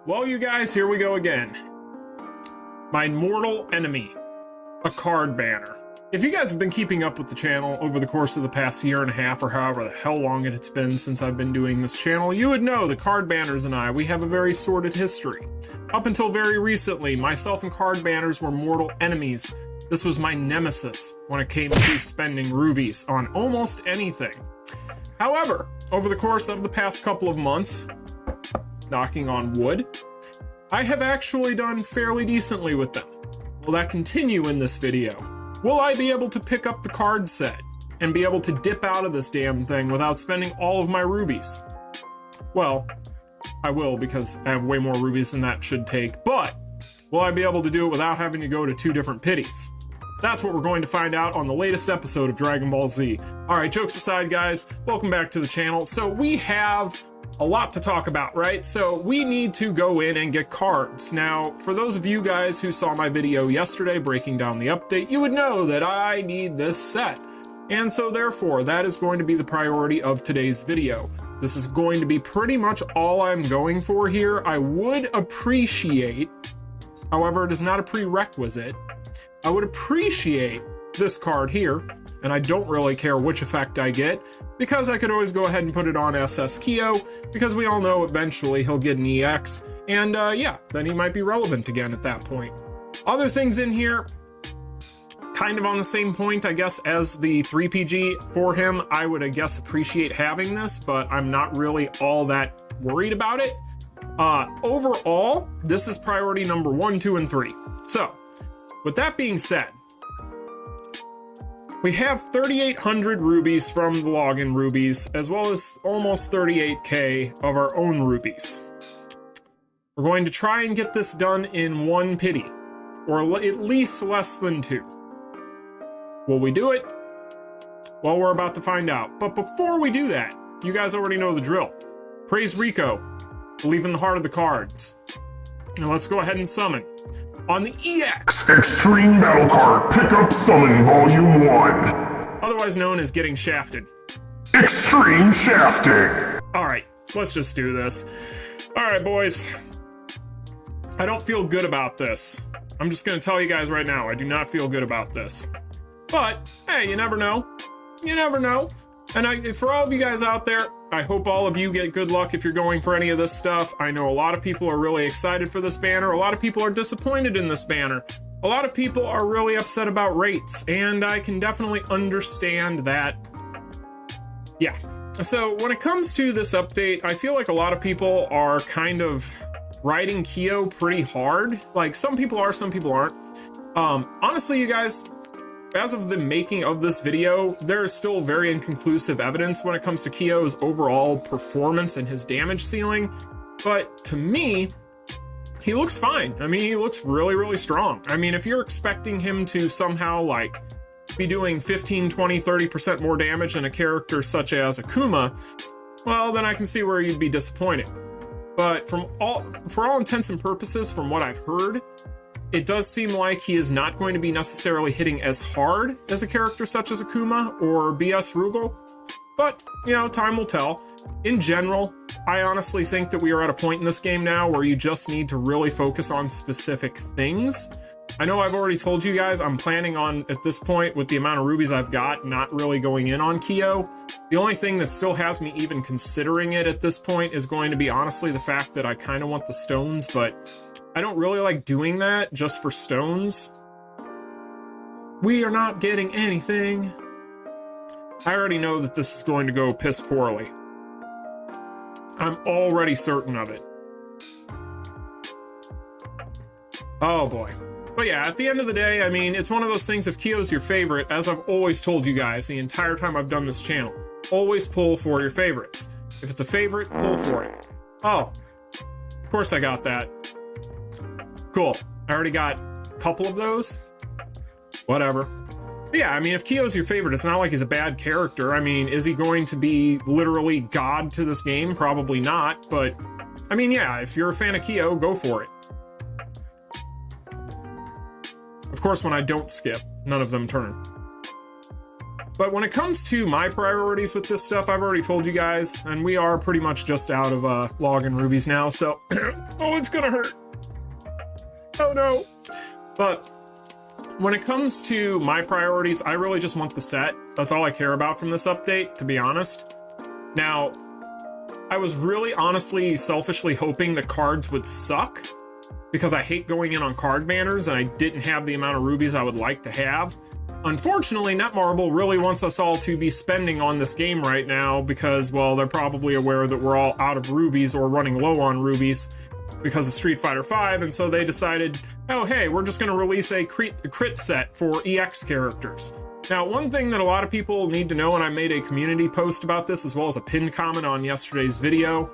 Well, you guys, here we go again. My mortal enemy, a card banner. If you guys have been keeping up with the channel over the course of the past year and a half, or however the hell long it's been since I've been doing this channel, you would know the card banners and I, we have a very sordid history. Up until very recently, myself and card banners were mortal enemies. This was my nemesis when it came to spending rubies on almost anything. However, over the course of the past couple of months, knocking on wood, I have actually done fairly decently with them. Will that continue in this video? Will I be able to pick up the card set and be able to dip out of this damn thing without spending all of my rubies? Well, I will, because I have way more rubies than that should take, but will I be able to do it without having to go to two different pities? That's what we're going to find out on the latest episode of Dragon Ball Z. All right, jokes aside, guys, welcome back to the channel. So we have a lot to talk about, right? So we need to go in and get cards. Now, for those of you guys who saw my video yesterday breaking down the update, you would know that I need this set. And so therefore, that is going to be the priority of today's video. This is going to be pretty much all I'm going for here. I would appreciate, however, it is not a prerequisite, I would appreciate this card here, and I don't really care which effect I get, because I could always go ahead and put it on SS Kyo, because we all know eventually he'll get an EX, and yeah, then he might be relevant again at that point. Other things in here, kind of on the same point, I guess, as the 3PG for him. I would, I guess, appreciate having this, but I'm not really all that worried about it. Overall, this is priority number 1, 2, and 3. So, with that being said, we have 3,800 rubies from the login rubies, as well as almost 38k of our own rubies. We're going to try and get this done in one pity, or at least less than 2. Will we do it? Well, we're about to find out. But before we do that, you guys already know the drill. Praise Rico, believe in the heart of the cards. Now let's go ahead and summon. On the EX! Extreme Battle Card Pickup Summon Volume 1. Otherwise known as getting shafted. Extreme Shafting! Alright, let's just do this. Alright, boys. I don't feel good about this. I'm just gonna tell you guys right now, I do not feel good about this. But, hey, you never know. You never know. And for all of you guys out there, I hope all of you get good luck if you're going for any of this stuff. I know a lot of people are really excited for this banner. A lot of people are disappointed in this banner. A lot of people are really upset about rates, and I can definitely understand that. Yeah. So when it comes to this update, I feel like a lot of people are kind of riding Kyo pretty hard. Like, some people are, some people aren't. Honestly, you guys, as of the making of this video, there is still very inconclusive evidence when it comes to Kyo's overall performance and his damage ceiling. But to me, he looks fine. I mean, he looks really, really strong. I mean, if you're expecting him to somehow, like, be doing 15, 20, 30% more damage than a character such as Akuma, well, then I can see where you'd be disappointed. But for all intents and purposes, from what I've heard, it does seem like he is not going to be necessarily hitting as hard as a character such as Akuma or BS Rugal. But, you know, time will tell. In general, I honestly think that we are at a point in this game now where you just need to really focus on specific things. I know I've already told you guys I'm planning on, at this point, with the amount of rubies I've got, not really going in on Kyo. The only thing that still has me even considering it at this point is going to be, honestly, the fact that I kind of want the stones, but I don't really like doing that just for stones. We are not getting anything. I already know that this is going to go piss poorly. I'm already certain of it. Oh boy. But yeah, at the end of the day, I mean, it's one of those things, if Kyo's your favorite, as I've always told you guys the entire time I've done this channel, always pull for your favorites. If it's a favorite, pull for it. Oh, of course I got that. Cool. I already got a couple of those. Whatever. But yeah, I mean, if Kyo's your favorite, it's not like he's a bad character. I mean, is he going to be literally God to this game? Probably not. But, I mean, yeah, if you're a fan of Kyo, go for it. Of course, when I don't skip, none of them turn. But when it comes to my priorities with this stuff, I've already told you guys, and we are pretty much just out of login rubies now, so oh, it's gonna hurt. Oh no. But when it comes to my priorities, I really just want the set. That's all I care about from this update, to be honest. Now, I was really honestly, selfishly hoping the cards would suck, because I hate going in on card banners and I didn't have the amount of rubies I would like to have. Unfortunately, Netmarble really wants us all to be spending on this game right now because, well, they're probably aware that we're all out of rubies or running low on rubies because of Street Fighter V, and so they decided, oh hey, we're just going to release a crit set for EX characters. Now, one thing that a lot of people need to know, and I made a community post about this as well as a pinned comment on yesterday's video,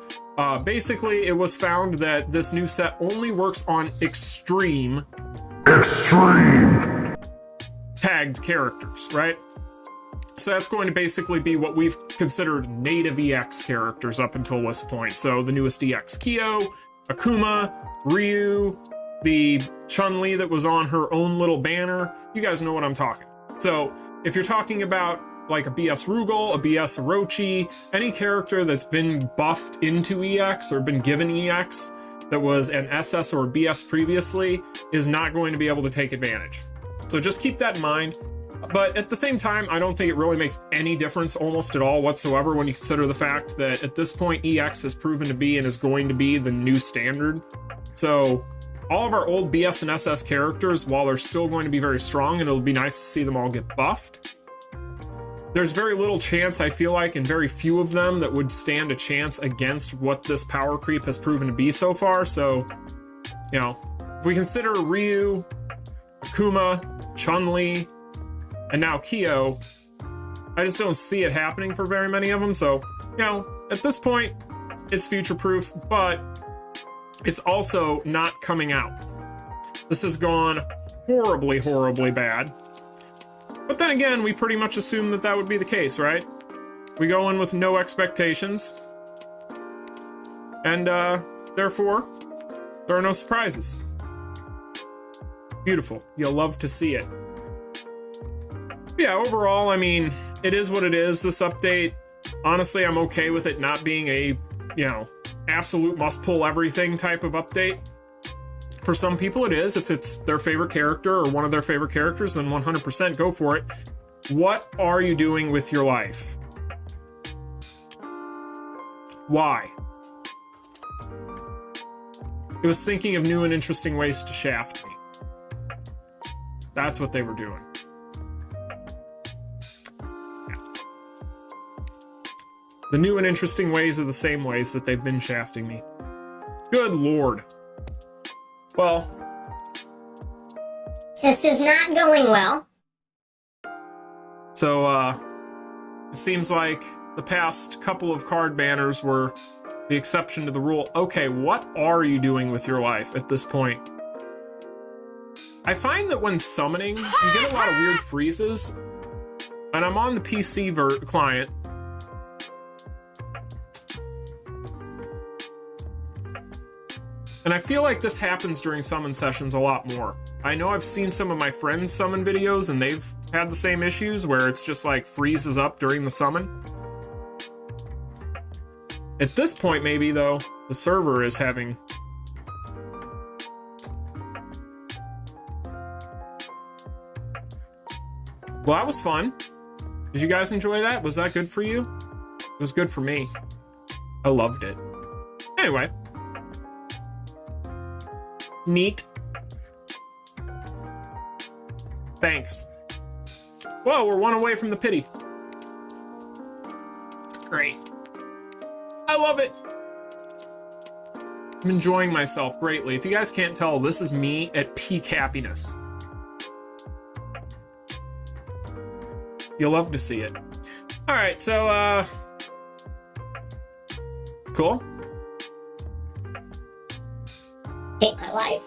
basically it was found that this new set only works on extreme tagged characters, right? So that's going to basically be what we've considered native EX characters up until this point. So the newest EX Kyo, Akuma, Ryu, the Chun-Li that was on her own little banner. You guys know what I'm talking. So if you're talking about like a BS Rugal, a BS Orochi, any character that's been buffed into EX or been given EX that was an SS or BS previously is not going to be able to take advantage. So just keep that in mind. But at the same time, I don't think it really makes any difference almost at all whatsoever when you consider the fact that at this point, EX has proven to be and is going to be the new standard. So all of our old BS and SS characters, while they're still going to be very strong and it'll be nice to see them all get buffed, there's very little chance, I feel like, and very few of them that would stand a chance against what this power creep has proven to be so far. So, you know, if we consider Ryu, Akuma, Chun-Li, and now Kyo, I just don't see it happening for very many of them. So, you know, at this point, it's future-proof, but it's also not coming out. This has gone horribly, horribly bad. But then again, we pretty much assumed that that would be the case, right? We go in with no expectations. And, therefore, there are no surprises. Beautiful. You'll love to see it. Yeah, overall, I mean, it is what it is, this update. Honestly, I'm okay with it not being a, you know, absolute must-pull everything type of update. For some people it is. If it's their favorite character or one of their favorite characters, then 100% go for it. What are you doing with your life? Why? It was thinking of new and interesting ways to shaft me. That's what they were doing. Yeah. The new and interesting ways are the same ways that they've been shafting me. Good lord. Well, this is not going well. So, it seems like the past couple of card banners were the exception to the rule. Okay, what are you doing with your life at this point? I find that when summoning, you get a lot of weird freezes. And I'm on the PC client. And I feel like this happens during summon sessions a lot more. I know I've seen some of my friends' summon videos and they've had the same issues where it's just like freezes up during the summon. At this point, maybe though, the server is having... Well, that was fun. Did you guys enjoy that? Was that good for you? It was good for me. I loved it. Anyway. Neat. Thanks. Whoa, we're one away from the pity. Great. I love it. I'm enjoying myself greatly. If you guys can't tell, this is me at peak happiness. You'll love to see it. All right, so, cool. Hate my life.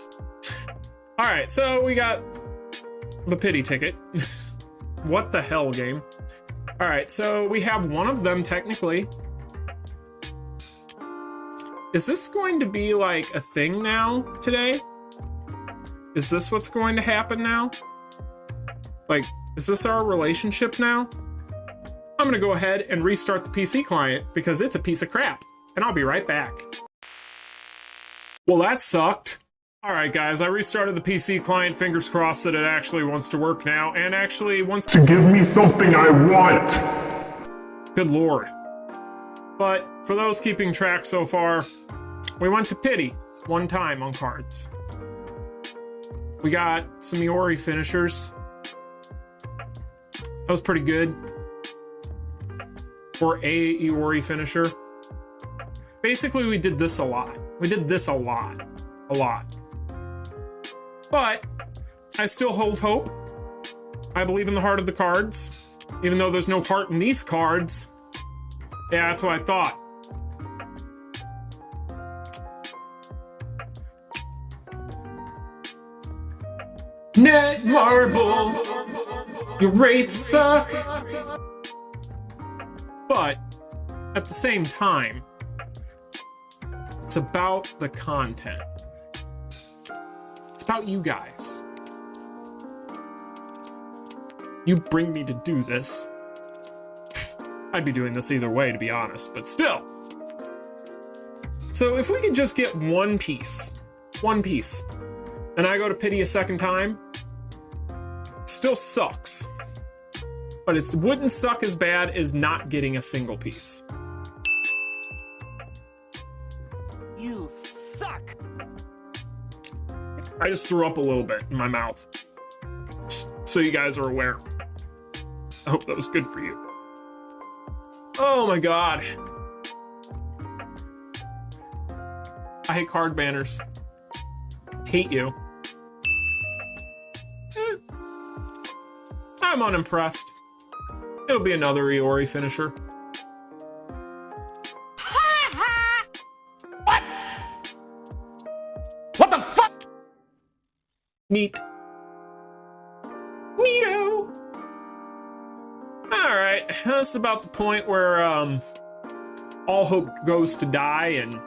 All right, so we got the pity ticket. What the hell, game? All right, so we have one of them technically. Is this going to be like a thing now today? Is this what's going to happen now? Like, is this our relationship now? I'm gonna go ahead and restart the PC client because it's a piece of crap, and I'll be right back. Well, that sucked. All right, guys, I restarted the PC client. Fingers crossed that it actually wants to work now, and actually wants To give me something I want! Good lord. But for those keeping track so far, we went to pity one time on cards. We got some Iori finishers. That was pretty good. For a Iori finisher. Basically, we did this a lot. We did this a lot. A lot. But I still hold hope. I believe in the heart of the cards. Even though there's no heart in these cards. Yeah, that's what I thought. Net marble, your rates suck. But at the same time, it's about the content. It's about you guys. You bring me to do this. I'd be doing this either way, to be honest, but still. So if we could just get one piece, and I go to pity a second time, still sucks. But it wouldn't suck as bad as not getting a single piece. You suck! I just threw up a little bit in my mouth. Just so you guys are aware. I hope that was good for you. Oh my god. I hate card banners. Hate you. I'm unimpressed. It'll be another Iori finisher. What? What the fuck? Neat. Neato. Alright, that's about the point where all hope goes to die and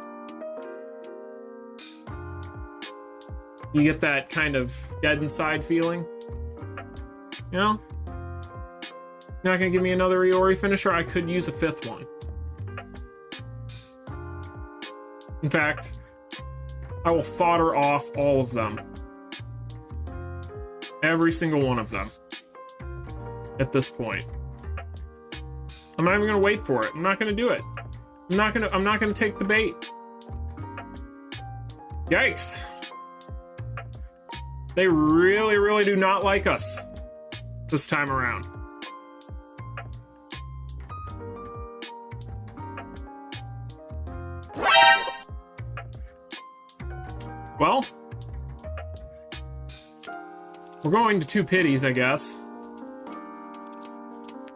you get that kind of dead inside feeling. You know? You're not gonna give me another Iori finisher? I could use a fifth one. In fact, I will fodder off all of them. Every single one of them. At this point. I'm not even gonna wait for it. I'm not gonna do it. I'm not gonna take the bait. Yikes. They really, really do not like us this time around. Well, we're going to two pities, I guess.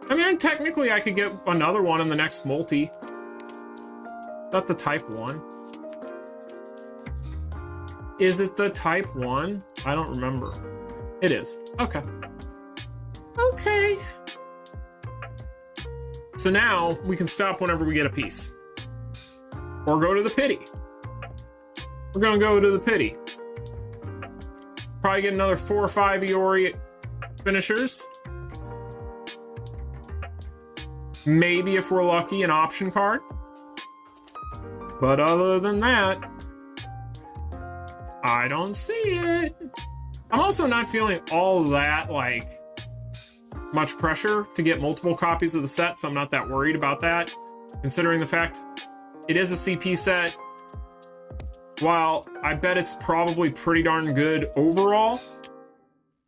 I mean, technically I could get another one in the next multi. Is that the type 1? Is it the type 1? I don't remember. It is. Okay. Okay. So now we can stop whenever we get a piece. Or go to the pity. We're gonna go to the pity. Probably get another 4 or 5 Iori finishers. Maybe, if we're lucky, an option card. But other than that, I don't see it. I'm also not feeling all that, like, much pressure to get multiple copies of the set, so I'm not that worried about that. Considering the fact it is a CP set, while I bet it's probably pretty darn good overall,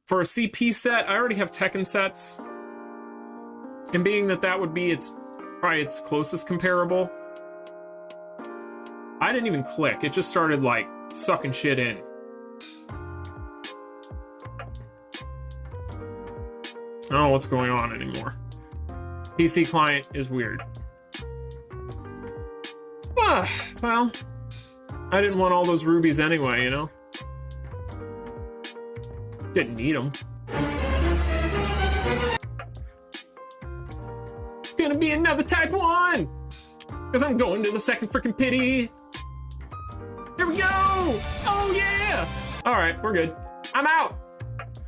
for a CP set, I already have Tekken sets. And being that that would be probably its closest comparable, I didn't even click. It just started, like, sucking shit in. I don't know what's going on anymore. PC client is weird. Well, I didn't want all those rubies anyway, you know? Didn't need them. It's gonna be another type 1! Because I'm going to the second freaking pity. Here we go! Oh yeah! Alright, we're good. I'm out!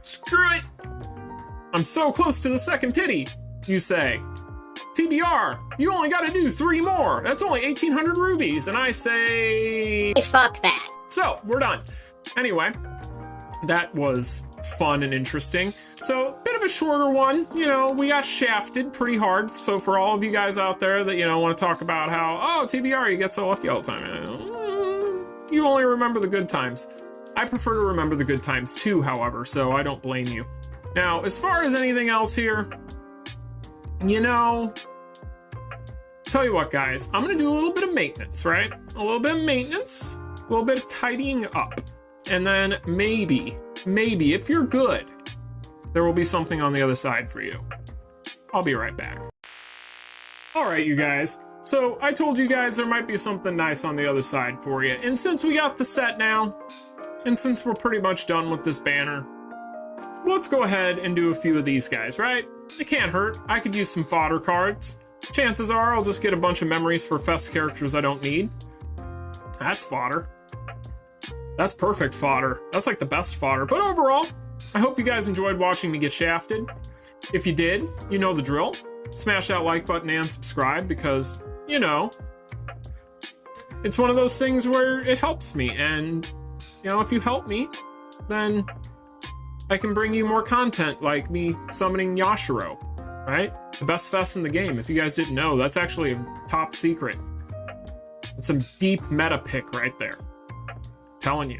Screw it! I'm so close to the second pity, you say. TBR, you only got to do 3 more. That's only 1,800 rubies. And I say, Fuck that. so we're done. Anyway, that was fun and interesting. So, bit of a shorter one. You know, we got shafted pretty hard. So for all of you guys out there that, you know, want to talk about how, oh, TBR, you get so lucky all the time. You only remember the good times. I prefer to remember the good times too, however, so I don't blame you. Now, as far as anything else here, you know, tell you what, guys, I'm going to do a little bit of maintenance, right? A little bit of maintenance, a little bit of tidying up. And then maybe, if you're good, there will be something on the other side for you. I'll be right back. All right, you guys. So I told you guys there might be something nice on the other side for you. And since we got the set now, and since we're pretty much done with this banner, let's go ahead and do a few of these guys, right? It can't hurt. I could use some fodder cards. Chances are I'll just get a bunch of memories for Fest characters I don't need. That's fodder. That's perfect fodder. That's like the best fodder. But overall, I hope you guys enjoyed watching me get shafted. If you did, you know the drill. Smash that like button and subscribe because, you know, it's one of those things where it helps me. And, you know, if you help me, then I can bring you more content like me summoning Yashiro, right? The best fest in the game. If you guys didn't know, that's actually a top secret. It's some deep meta pick right there. Telling you.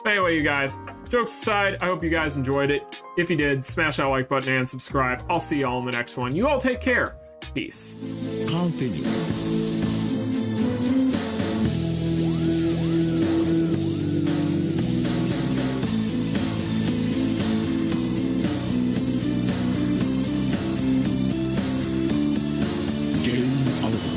But anyway, you guys, jokes aside, I hope you guys enjoyed it. If you did, smash that like button and subscribe. I'll see y'all in the next one. You all take care. Peace. Continue. Game over.